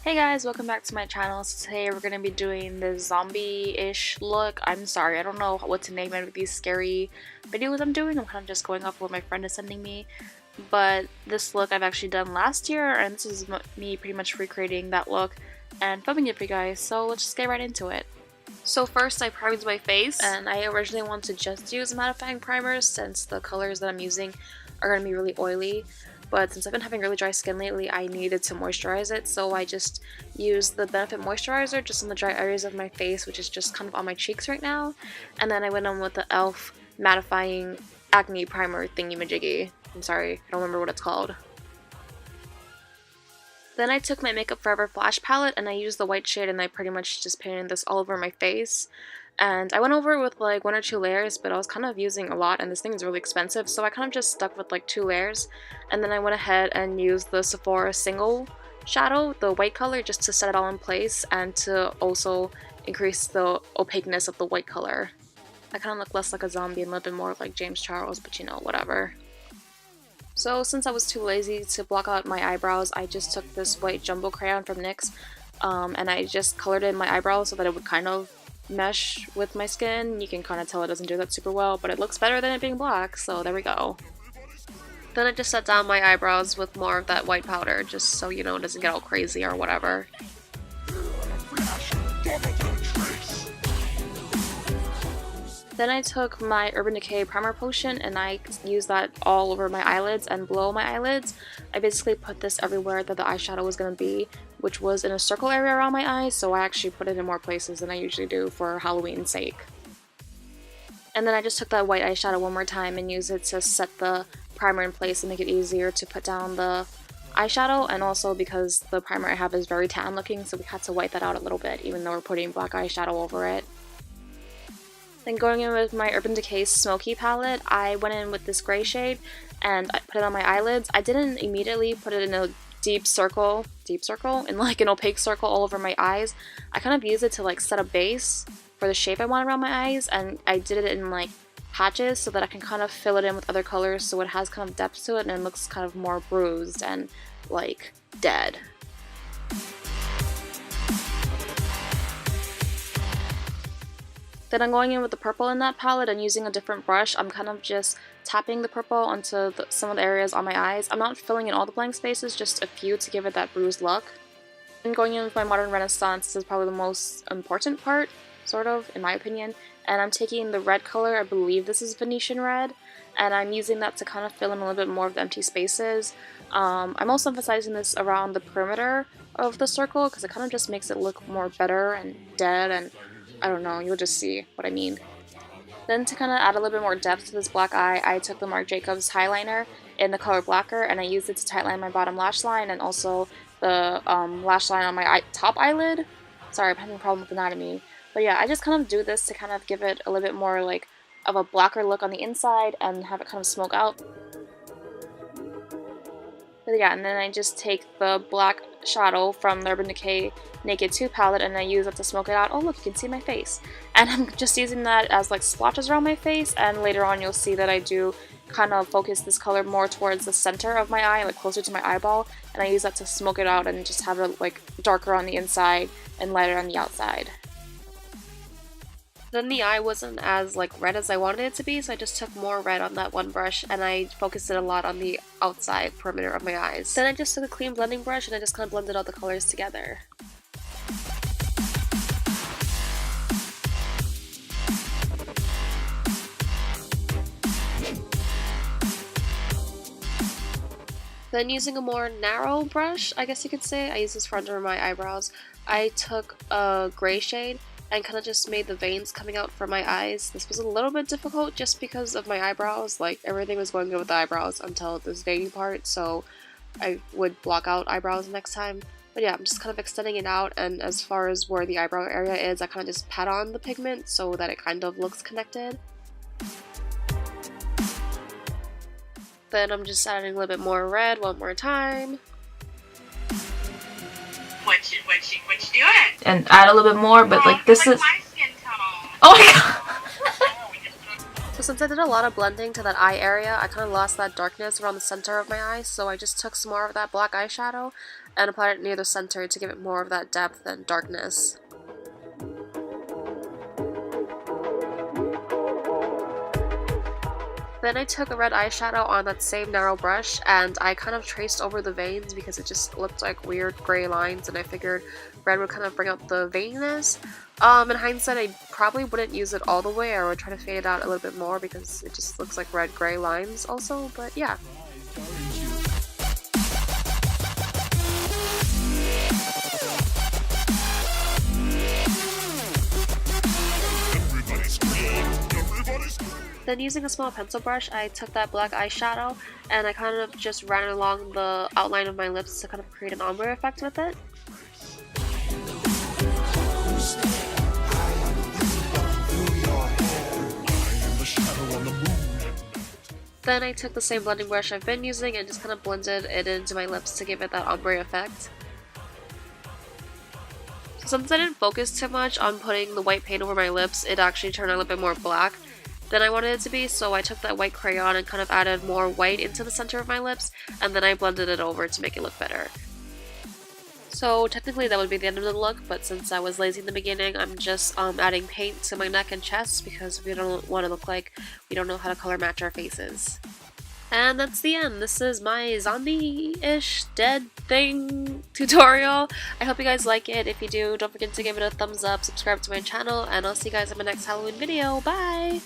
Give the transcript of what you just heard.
Hey guys, welcome back to my channel. So today we're going to be doing this zombie-ish look. I'm sorry, I don't know what to name it with these scary videos I'm doing. I'm kind of just going off what my friend is sending me. But this look I've actually done last year, and this is me pretty much recreating that look and filming it for you guys. So let's just get right into it. So first I primed my face, and I originally wanted to just use mattifying primers since the colors that I'm using are going to be really oily. But since I've been having really dry skin lately, I needed to moisturize it, so I just used the Benefit Moisturizer just on the dry areas of my face, which is just kind of on my cheeks right now. And then I went on with the e.l.f. mattifying acne primer thingy-majiggy. I'm sorry, I don't remember what it's called. Then I took my Makeup Forever Flash palette and I used the white shade and I pretty much just painted this all over my face. And I went over it with like 1 or 2 layers, but I was kind of using a lot and this thing is really expensive, so I kind of just stuck with like 2 layers. And then I went ahead and used the Sephora single shadow, the white color, just to set it all in place and to also increase the opaqueness of the white color. I kind of look less like a zombie and a little bit more like James Charles, but you know, whatever. So since I was too lazy to block out my eyebrows, I just took this white jumbo crayon from NYX and I just colored in my eyebrows so that it would kind of mesh with my skin. You can kind of tell it doesn't do that super well, but it looks better than it being black, so there we go. Then I just set down my eyebrows with more of that white powder, just so you know it doesn't get all crazy or whatever. Then I took my Urban Decay Primer Potion and I used that all over my eyelids and below my eyelids. I basically put this everywhere that the eyeshadow was going to be, which was in a circle area around my eyes, so I actually put it in more places than I usually do for Halloween's sake. And then I just took that white eyeshadow one more time and used it to set the primer in place and make it easier to put down the eyeshadow, and also because the primer I have is very tan looking, so we had to white that out a little bit even though we're putting black eyeshadow over it. Then going in with my Urban Decay Smokey palette, I went in with this gray shade and I put it on my eyelids. I didn't immediately put it in a deep circle, in like an opaque circle all over my eyes. I kind of used it to like set a base for the shape I want around my eyes, and I did it in like patches so that I can kind of fill it in with other colors so it has kind of depth to it and it looks kind of more bruised and like dead. Then I'm going in with the purple in that palette and using a different brush. I'm kind of just tapping the purple onto some of the areas on my eyes. I'm not filling in all the blank spaces, just a few to give it that bruised look. And going in with my Modern Renaissance, this is probably the most important part, sort of, in my opinion. And I'm taking the red color, I believe this is Venetian red, and I'm using that to kind of fill in a little bit more of the empty spaces. I'm also emphasizing this around the perimeter of the circle because it kind of just makes it look more better and dead, and I don't know, you'll just see what I mean. Then to kind of add a little bit more depth to this black eye, I took the Marc Jacobs Highliner in the color Blaquer and I used it to tightline my bottom lash line and also the lash line on my top eyelid. Sorry, I'm having a problem with anatomy. But yeah, I just kind of do this to kind of give it a little bit more like of a blacker look on the inside and have it kind of smoke out. But yeah, and then I just take the black shadow from the Urban Decay Naked 2 palette and I use it to smoke it out. Oh look, you can see my face. And I'm just using that as like splotches around my face, and later on you'll see that I do kind of focus this color more towards the center of my eye, like closer to my eyeball, and I use that to smoke it out and just have it like darker on the inside and lighter on the outside. Then the eye wasn't as like red as I wanted it to be, so I just took more red on that one brush and I focused it a lot on the outside perimeter of my eyes. Then I just took a clean blending brush and I just kind of blended all the colors together. Then using a more narrow brush, I guess you could say, I use this for under my eyebrows, I took a gray shade and kind of just made the veins coming out from my eyes. This was a little bit difficult just because of my eyebrows. Like, everything was going good with the eyebrows until this veining part, so I would block out eyebrows next time. But yeah, I'm just kind of extending it out, and as far as where the eyebrow area is, I kind of just pat on the pigment so that it kind of looks connected. Then I'm just adding a little bit more red one more time. What you doing? And add a little bit more, but like this is... my skin tone. Oh my god! So since I did a lot of blending to that eye area, I kind of lost that darkness around the center of my eye, so I just took some more of that black eyeshadow and applied it near the center to give it more of that depth and darkness. Then I took a red eyeshadow on that same narrow brush and I kind of traced over the veins because it just looked like weird gray lines, and I figured red would kind of bring out the veininess. In hindsight, I probably wouldn't use it all the way. I would try to fade it out a little bit more because it just looks like red gray lines also, but yeah. Then using a small pencil brush, I took that black eyeshadow and I kind of just ran it along the outline of my lips to kind of create an ombre effect with it. Then I took the same blending brush I've been using and just kind of blended it into my lips to give it that ombre effect. So since I didn't focus too much on putting the white paint over my lips, it actually turned out a little bit more black than I wanted it to be, so I took that white crayon and kind of added more white into the center of my lips, and then I blended it over to make it look better. So technically that would be the end of the look, but since I was lazy in the beginning, I'm just adding paint to my neck and chest because we don't want to look like we don't know how to color match our faces. And that's the end. This is my zombie-ish dead thing tutorial. I hope you guys like it. If you do, don't forget to give it a thumbs up, subscribe to my channel, and I'll see you guys in my next Halloween video. Bye!